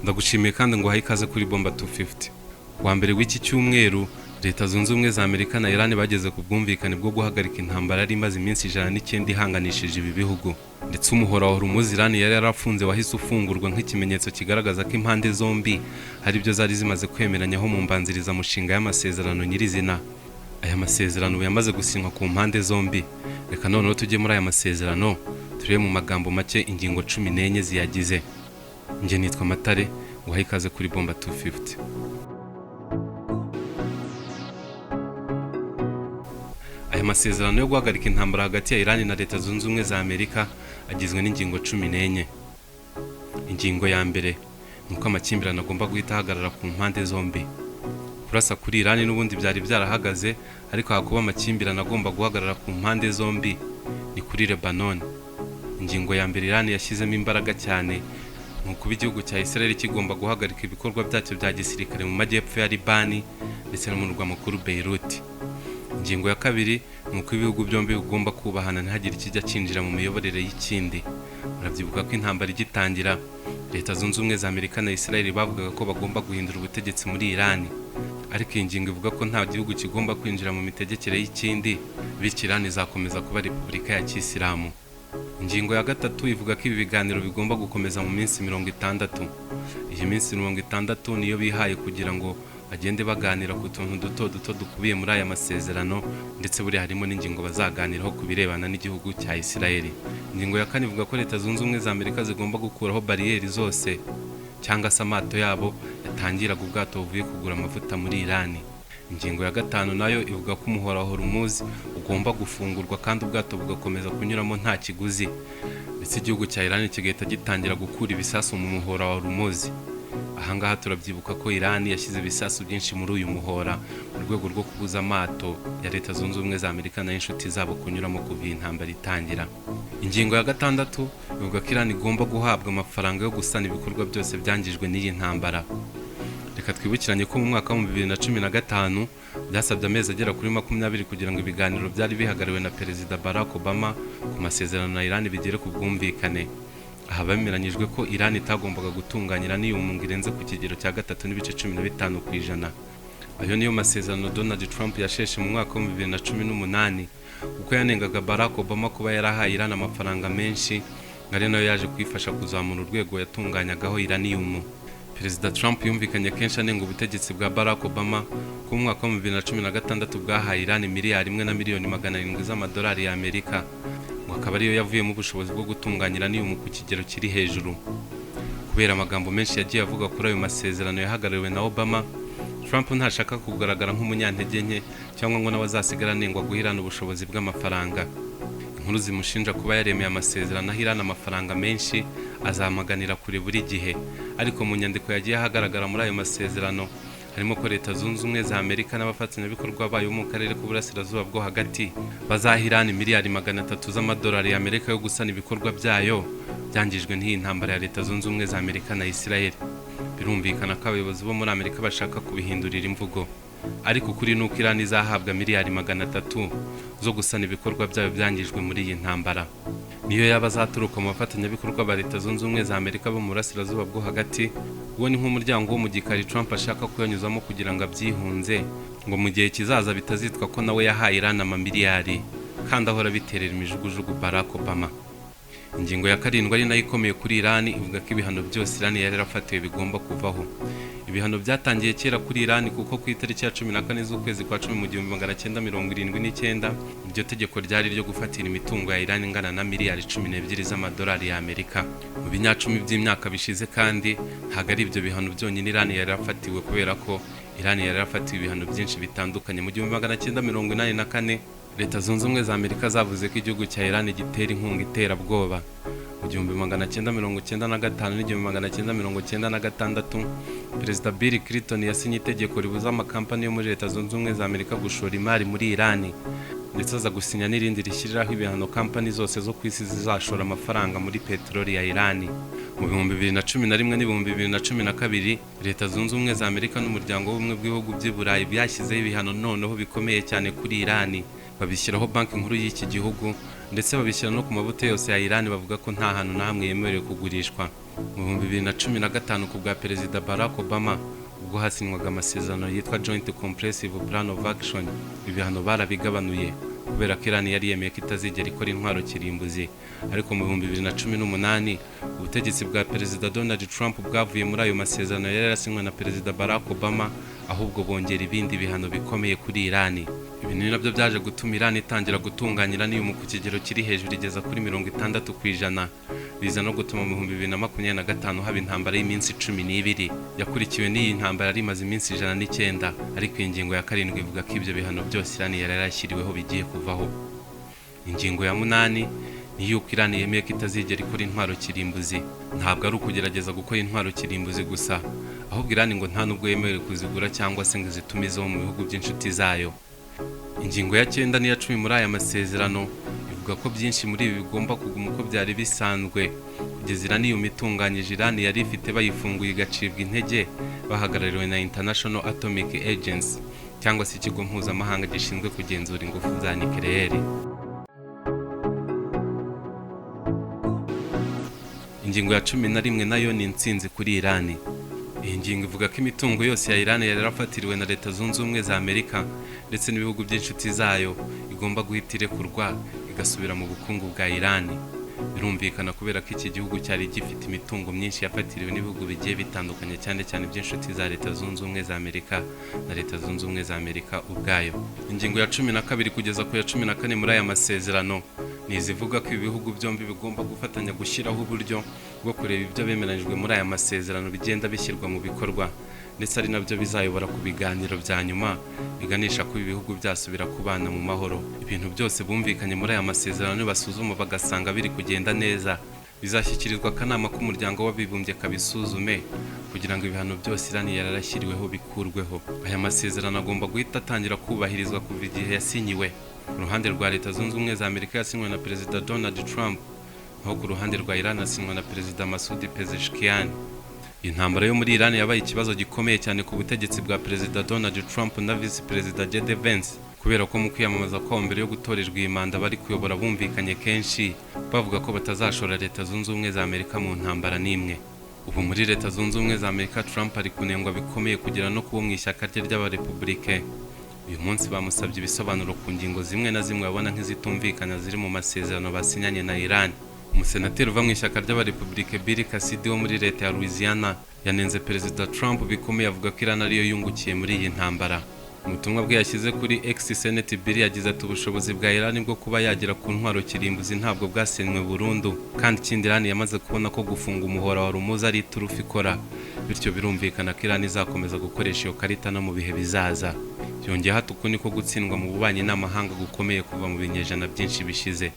Ndagushimiye kandi ngo uhaye ikaze kuri Bomba 250. Wa mbere w'iki cyumweru Leta Zunze Ubumwe za Amerika na Iran bageze ku bwumvikane bwo guhagarika intambara yari imaze iminsi 109 ihanganishije ibi bihugu, ndetse umuhora wa Hormuz Iran yari yarafunze wahise ufungurwa nk'ikimenyetso kigaragaza ko impande zombi hari ibyo zari zimaze kwemeranyaho mu mbanziriza mushinga y'amasezerano nyirizina. Aya masezerano yamaze gusinywa ku mpande zombi. Reka noneho tujye muri aya masezerano turebe mu magambo make ingingo 14 ziyagize. Nje nitwa Matare, uhaye ikaze kuri Bomba 250. Aya masezerano yo guhagarika intambara hagati ya Iran na Leta Zunze Ubumwe za Amerika agizwe n'ingingo 14. Ingingo ya mbere nuko amakimbirane agomba guhita ahagarara ku mpande zombi. Kurasa kuri Iran n'ubundi byari byarahagaze, ariko hakuba amakimbirane agomba guhagarara ku mpande zombi ni kuri Lebanon. Ingingo ya mbere Iran yashyizemo imbaraga cyane nuko igihugu cya Israel kigomba guhagarika ibikorwa byacyo bya gisirikare mu majyepfo ya Libani ndetse no mu murwa mukuru Beirut. Ingingo ya kabiri nuko ibihugu byombi bigomba kubahana ntihagire ikijya cinjira mu miyoborere y'ikindi. Murabyibuka ko intambara igitangira Leta Zunze Ubumwe za Amerika na Israel bavugaga ko bagomba guhindura ubutegetsi muri Iran, ariko iyi ngingo ivuga ko nta gihugu kigomba kwinjira mu mitegekere y'ikindi, bityo Iran izakomeza kuba Repubulika ya Kisilamu. Ingingo ya gatatu ivuga ko ibi biganiro bigomba gukomeza mu minsi 60. Iyi minsi 60 niyo bihaye kugira ngo bagende baganira ku tuntu duto dukubiye muri aya masezerano, ndetse buri harimo n'ingingo bazaganiraho ku birebana n'igihugu cya Israel. Ingingo ya kane ivuga ko Leta Zunze Ubumwe za Amerika zigomba gukuraho bariyeri zose cyangwa se amato yabo yatangiraga ubwato buvuye kugura amavuta muri Iran. Ingingo ya gatanu nayo ivuga ko umuhora wa Hormuz ugomba gufungurwa kandi ubwato bugakomeza kunyuramo nta kiguzi, ndetse igihugu cya Iran kigahita gitangira gukura ibisasu mu muhora wa Hormuz. Ahangaha turabyibuka ko Iran yashyize ibisasu byinshi muri uyu muhora mu rwego rwo kubuza amato ya Leta Zunze Ubumwe za Amerika na inshuti zabo kunyuramo kuva intambara itangira. Ingingo ya gatandatu ivuga ko Iran igomba guhabwa amafaranga yo gusana ibikorwa byose byangijwe n'iyi ntambara. Reka twibukiranye ko mu mwaka wa 2015 byasabye amezi agera kuri 20 kugira ngo ibiganiro byari bihagariwe na Perezida Barack Obama ku masezerano na Iran bigere ku bwumvikane. Aha bemeranyijwe ko Iran itagombaga gutunganyira n'iyumunga irenze ku kigero cya 3.15%. Ayo niyo masezerano Donald Trump yasheshe mu mwaka wa 2018 uko yanengaga Barack Obama kuba yarahaye Iran amafaranga menshi, ngari nayo yaje kwifasha kuzamura urwego yatunganyagaho Iranium. Perezida Trump yumvikanye kenshi anenga ubutegetsi bwa Barack Obama ku mwaka wa 2016 bwahaye Iran miliyari 1 na miliyoni 700 z'amadolari ya Amerika, akaba ariyo yavuyemo ubushobozi bwo gutunganyira n'iyumu ku kigero kiri hejuru. Kubera amagambo menshi yagiye avuga kuri ayo masezerano yahagarariwe na Obama, Trump ntashaka kugaragara nk'umunyantege nke cyangwa ngo nawe azasigara anengwa guhirana ubushobozi bw'amafaranga. Inkuru zimushinja kuba yaremeye amasezerano ahirana amafaranga menshi azamaganira kure buri gihe, ariko mu nyandiko yagiye ahagaragara muri ayo masezerano harimo ko Leta Zunze Ubumwe za Amerika n'abafatanyabikorwa bayo mu karere k'uburasirazuba bwo hagati bazahirana miliyari 300 z'amadolari ya Amerika yo gusana ibikorwa byayo byangijwe n'iyi ntambara ya Leta Zunze Ubumwe za Amerika na Israel. Birumvikana ko abayobozi bo muri Amerika bashaka kubihindurira imvugo, ariko kuri nuko Iran izahabwa miliyari 300 zo gusana ibikorwa byayo byangijwe muri iyi ntambara. Niyo yaba azaturuka mu bafatanyabikorwa ba Leta Zunze Ubumwe za Amerika bo mu burasirazuba bwo hagati, uwo ni nk'umuryango wo mu gikari Trump ashaka kuyanyuzamo kugira ngo abyihunze, ngo mu gihe kizaza bitazitwa ko nawe yahaye Iran amamiliyari kandi ahora biterera imijugujugu Barack Obama. Ingingo ya karindwi ari nayo ikomeye kuri Iran ivuga ko ibihano byose Iran yari yarafatiwe bigomba kuvaho. Ibihano byatangiye kera kuri Iran kuko ku itariki ya 14 z'ukwezi kwa 10 mu 1979 iryo tegeko ryari ryo gufatira imitungo ya Iran ingana na miliyari 12 z'amadolari ya Amerika. Mu binyacumi by'imyaka bishize kandi ntago ari ibyo bihano byonyine Iran yari yarafatiwe, kubera ko Iran yari yarafatiwe ibihano byinshi bitandukanye. Mu 1984 Leta Zunze Ubumwe za Amerika zavuze ko igihugu cya Iran gitera inkunga iterabwoba. Mu 1995 n'1996 Perezida Bill Clinton yasinye itegeko ribuza amakampani yo muri Leta Zunze Ubumwe za Amerika gushora imari muri Iran, ndetse aza gusinya n'irindi rishyiriraho ibihano kampani zose zo ku isi zizashora amafaranga muri peteroli ya Iran. Mu 2011 n'ibihumbi 2012 Leta Zunze Ubumwe za Amerika n'umuryango w'ubumwe bw'ibihugu by'i Burayi byashyizeho ibihano noneho bikomeye cyane kuri Iran, babishyiraho banki nkuru y'iki gihugu ndetse babishyira no ku mavuta yose ya Iran bavuga ko nta hantu na hamwe yemerewe kugurishwa. Mu 2015 ku bwa Perezida Barack Obama ubwo hasinywaga amasezerano yitwa Joint Comprehensive Plan of Action, ibihano barabigabanuye kubera ko Iran yari yemeye ko itazigera ikora intwaro kirimbuzi. Ariko mu 2018 ubutegetsi bwa Perezida Donald Trump bwavuye muri ayo masezerano yari yarasinywe na Perezida Barack Obama, ahubwo bongera ibindi bihano bikomeye kuri Iran. Ibi ni nabyo byaje gutuma Iran itangira gutunganya uranium ku kigero kiri hejuru igeza kuri 60%, biza no gutuma mu 2025 haba intambara y'iminsi 12 yakurikiwe n'iyi ntambara yari imaze iminsi 109, ariko ingingo ya 7 ivuga ko ibyo bihano byose Iran yari yarashyiriweho bigiye kuvaho. Ingingo ya 8 ni yuko Iran yemeye ko itazigera ikora intwaro kirimbuzi. Ntabwo ari ukugerageza gukora intwaro kirimbuzi gusa, ahubwo Iran ngo nta nubwo yemerewe kuzigura cyangwa se ngo zitumizeho mu bihugu by'inshuti zayo. Ingingo ya 9 n'iya 10 muri aya masezerano ivuga ko byinshi muri ibi bigomba kuguma uko byari bisanzwe kugeza uranium itunganyije Iran yari ifite bayifunguye igacibwa intege, bahagarariwe na International Atomic Agency cyangwa se ikigo mpuzamahanga gishinzwe kugenzura ingufu za nucleaire. Ingingo ya 11 nayo ni intsinzi kuri Iran. Iyi ngingo ivuga ko imitungo yose ya Iran yari yarafatiriwe na Leta Zunze Ubumwe za Amerika ndetse n'ibihugu by'inshuti zayo igomba guhita irekurwa igasubira mu bukungu bwa Iran. Birumvikana kubera ko iki gihugu cyari gifite imitungo myinshi yafatiriwe n'ibihugu bigiye bitandukanye, cyane cyane by'inshuti za Leta Zunze Ubumwe za Amerika na Leta Zunze Ubumwe za Amerika ubwayo. Ingingo ya 12 kugeza ku ya 14 muri aya masezerano ni izivuga ko ibihugu byombi bigomba gufatanya gushyiraho uburyo bwo kureba ibyo bemeranyijwe muri aya masezerano bigenda bishyirwa mu bikorwa, ndetse ari nabyo bizayobora ku biganiro bya nyuma biganisha ko ibihugu byasubira kubana mu mahoro. Ibintu byose bumvikanye muri aya masezerano basuzuma bagasanga biri kugenda neza, bizashyikirizwa akanama k'umuryango w'abibumbye kabisuzume kugira ngo ibihano byose Iran yararashyiriweho bikurweho. Aya masezerano agomba guhita atangira kubahirizwa kuva igihe yasinyiwe. Ku ruhande rwa Leta Zunze Ubumwe za Amerika yasinywe na Perezida Donald Trump, naho ku ruhande rwa Iran yasinywe na Perezida Masoud Pezeshkian. Intambara yo muri Iran yabaye ikibazo gikomeye cyane ku butegetsi bwa Perezida Donald Trump na Vice Perezida JD Vance, kubera ko mu kwiyamamaza kwabo mbere yo gutorerwa iyi manda bari kuyobora bumvikanye kenshi bavuga ko batazashora Leta Zunze Ubumwe za Amerika mu ntambara n'imwe. Ubu muri Leta Zunze Ubumwe za Amerika Trump ari kunengwa bikomeye kugera no kuba mu ishyaka rye ry'abarepublike. Uyu munsi bamusabye ibisobanuro ku ngingo zimwe na zimwe babona nk'izitumvikana ziri mu masezerano basinyanye na Iran. Umusenateri uva mu ishyaka ry'abarepublike Bill Cassidy wo muri Leta ya Louisiana yanenze Perezida Trump bikomeye, avuga ko Iran ariyo yungukiye muri iyi ntambara. Umutumwa bwe yashyize kuri X Senate Bill yagize ati ubushobozi bwa Iran bwo kuba yagera ku ntwaro kirimbuzi ntabwo bwasenywe burundu, kandi ikindi Iran yamaze kubona ko gufunga umuhora wa Hormuz ari iturufu ikora, bityo birumvikana ko Iran izakomeza gukoresha iyo karita no mu bihe bizaza. Yongeyeho ati uku niko gutsindwa mu bubanyi n'amahanga gukomeye kuva mu binyejana byinshi bishize.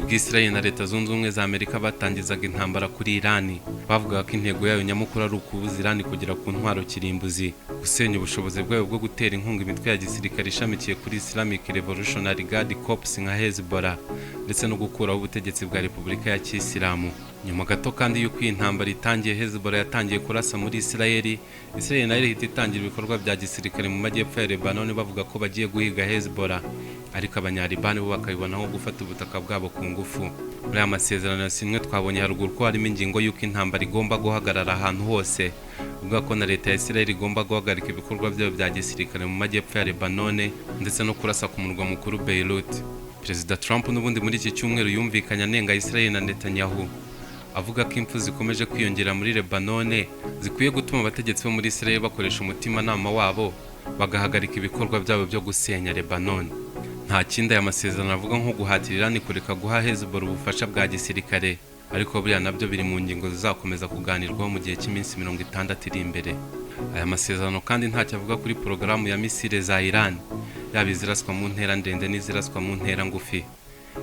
Israel na Leta Zunze Ubumwe za Amerika batangizaga intambara kuri Iran, bavugaga ko intego yayo nyamukuru ari ukubuza Iran kugera ku ntwaro kirimbuzi, gusenya ubushobozi bwayo bwo gutera inkunga imitwe ya gisirikare ishamikiye kuri Islamic Revolutionary Guard Corps nka Hezbollah, ndetse no gukuraho ubutegetsi bwa Repubulika ya Kisilamu. Nyuma gato kandi y'uko iyi ntambara itangiye, Hezbollah yatangiye kurasa muri Israel nayo ihita itangira ibikorwa bya gisirikare mu majyepfo ya Lebanon bavuga ko bagiye guhiga Hezbollah, ariko abanyaribani bo bakabibonaho gufata ubutaka bwabo ku ngufu. Muri aya masezerano yasinywe twabonye haruguru ko harimo ingingo y'uko intambara igomba guhagarara ahantu hose, uvuga ko na Leta ya Israel igomba guhagarika ibikorwa byayo bya gisirikare mu majyepfo ya Lebanon ndetse no kurasa ku murwa mukuru Beirut. Perezida Trump n'ubundi muri iki cyumweru yumvikanye anenga Israel na Netanyahu, avuga ko impfu zikomeje kwiyongera muri Lebanon zikwiye gutuma abategetsi bo muri Israel bakoresha umutimanama wabo bagahagarika ibikorwa byabo byo gusenya Lebanon. Nta kindi aya masezerano avuga nko guhatira Iran kureka guha Hezbollah ubufasha bwa gisirikare, ariko buriya nabyo biri mu ngingo zizakomeza kuganirwaho mu gihe cy'iminsi 60 iri imbere. Aya masezerano kandi ntacyo avuga kuri porogaramu ya misile za Iran, yaba iziraswa mu ntera ndende n'iziraswa mu ntera ngufi.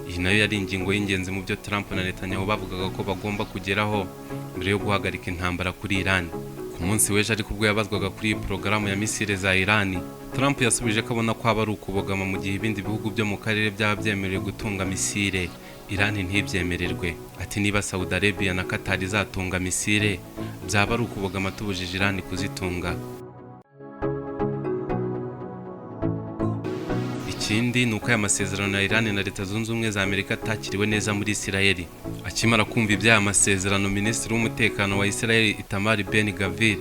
Iyi nayo yari ingingo y'ingenzi mu byo Trump na Netanyahu bavugaga ko bagomba kugeraho mbere yo guhagarika intambara kuri Iran. Ku munsi w'ejo ariko ubwo yabazwaga kuri iyi porogaramu ya misile za Iran, Trump yasubije ko abona ko aba ari ukubogama mu gihe ibindi bihugu byo mu karere byaba byemerewe gutunga misile, Iran ntibyemererwe. Ati niba Saudi Arabia na Qatar zatunga misile, byaba ari ukubogama tubujije Iran kuzitunga. ikindi ni uko aya masezerano ya Iran na Leta Zunze Ubumwe za Amerika atakiriwe neza muri Isirayeli. Akimara kumva iby'aya masezerano, Minisitiri w'umutekano wa Isirayeli Itamar Ben-Gvir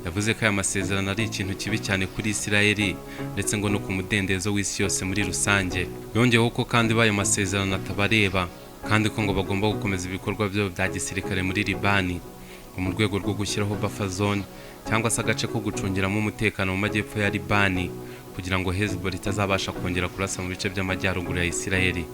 yavuze ko aya masezerano ari ikintu kibi cyane kuri Isirayeli ndetse ngo no ku mudendezo w'isi yose muri rusange. Yongeyeho ko kandi b'ayo masezerano atabareba kandi ko ngo bagomba gukomeza ibikorwa byabo bya gisirikare muri Libani mu rwego rwo gushyiraho buffer zone cyangwa se agace ko gucungiramo umutekano mu majyepfo ya Libani kugira ngo Hezbollah itazabasha kongera kurasa mu bice by'amajyaruguru ya Isirayeli.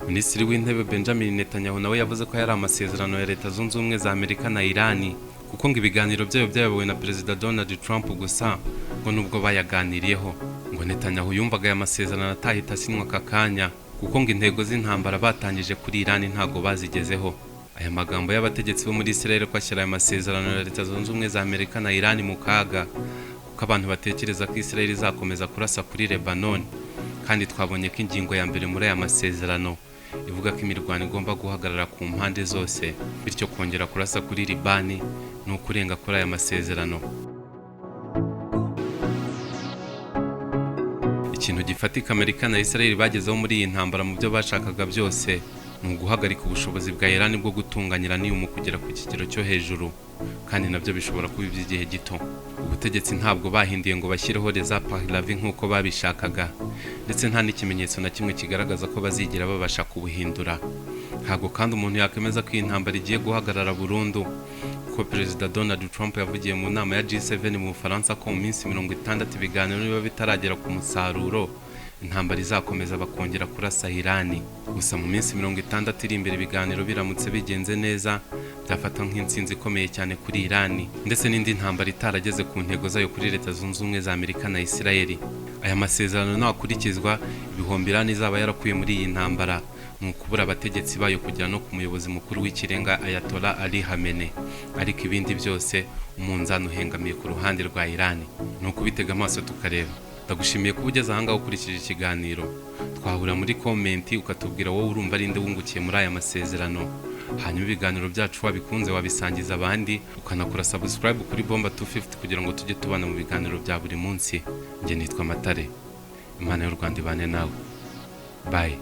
Minisitiri w'Intebe Benjamin Netanyahu nawe yavuze ko yari amasezerano ya Leta Zunze Ubumwe za Amerika na Iran kuko ngo ibiganiro byayo byayobowe na Perezida Donald Trump gusa ngo nubwo bayaganiriyeho ngo Netanyahu yumvaga aya masezerano atahita asinywa aka kanya kuko ngo intego z'intambara batangije kuri Iran ntago bazigezeho. Aya magambo y'abategetsi bo muri Isirayeli ko ashyira aya masezerano ya Leta Zunze Ubumwe za Amerika na Iran mu kaga kuko abantu batekereza ko Isirayeli izakomeza kurasa kuri Lebanon, kandi twabonye ko ingingo ya mbere muri aya masezerano ivuga ko imirwano igomba guhagarara ku mpande zose, bityo kongera kurasa kuri Libani ni ukurenga kuri aya masezerano. Ikintu gifatika Amerika na Isirayeli bagezeho muri iyi ntambara mu byo bashakaga byose ni uguhagarika ubushobozi bwa Iran bwo gutunganyira niyumu kugera ku kigero cyo hejuru, kandi nabyo bishobora kuba iby'igihe gito. Ubutegetsi ntabwo bahinduye ngo bashyireho Reza Pahlavi nk'uko babishakaga, ndetse nta n'ikimenyetso na kimwe kigaragaza ko bazigera babasha kubuhindura. Ntabwo kandi umuntu yakemeza ko iyi ntambara igiye guhagarara burundu kuko Perezida Donald Trump yavugiye mu nama ya G7 mu Bufaransa ko mu minsi 60 ibiganiro niba bitaragera ku musaruro intambara izakomeza bakongera kurasa Iran. Gusa mu minsi 60 iri imbere ibiganiro biramutse bigenze neza byafata nk'intsinzi ikomeye cyane kuri Iran ndetse n'indi ntambara itarageze ku ntego zayo kuri Leta Zunze Ubumwe za Amerika na Isirayeli. Aya masezerano nakurikizwa ibihombi Iran izaba yarakuye muri iyi ntambara mu kubura abategetsi bayo kujya no ku muyobozi mukuru w'ikirenga Ayatollah Ali Khamenei, ariko ibindi byose umunzani uhengamiye ku ruhande rwa Iran. Ni ukubitega amaso tukareba. Ndagushimiye kuba ugeze aha ngaha ukurikije ikiganiro. Twahura muri komenti ukatubwira wowe urumva ari nde wungukiye muri aya masezerano. Hanyuma ibiganiro byacu wabikunze wabisangiza abandi, ukanakora subscribe kuri Bomba 250 kugira ngo tujye tubana mu biganiro bya buri munsi. Njye nitwa Matare. Imana y'u Rwanda ibane nawe. Bye.